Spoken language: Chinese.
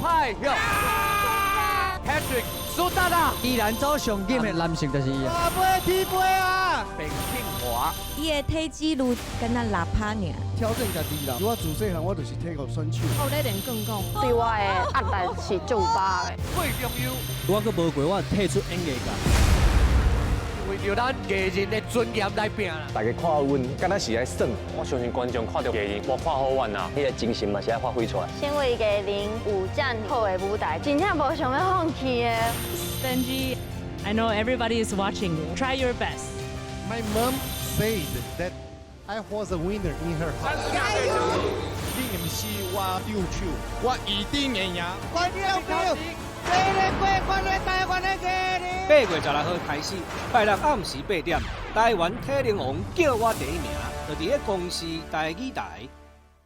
派票。Patrick 苏丹啊，依然走上紧的男性就是伊啊。啊，杯踢杯啊！秉庆华，伊的体脂率敢若6%尔。挑战家己啦，我自细汉我就是体育选手。我咧练更讲，对我的压力是重大的。最重要，我阁无过，我退出演艺界。为着咱艺人的尊严来拼啦。大家看阮，敢若是来耍，我相信观众看到艺人，无看好阮啊，迄个精神嘛是爱发挥出来。先为艺人有这样好的舞台，真正无想要放弃的。Benji, I know everybody is watching you. Try your best. My mom said that I was a winner in her heart。你唔是我丢手，我一定会赢。关了票，这个过关的台湾的艺人。8月16号开始，拜六暗时8点，台湾体能王叫我第一名，就伫咧公视台语台。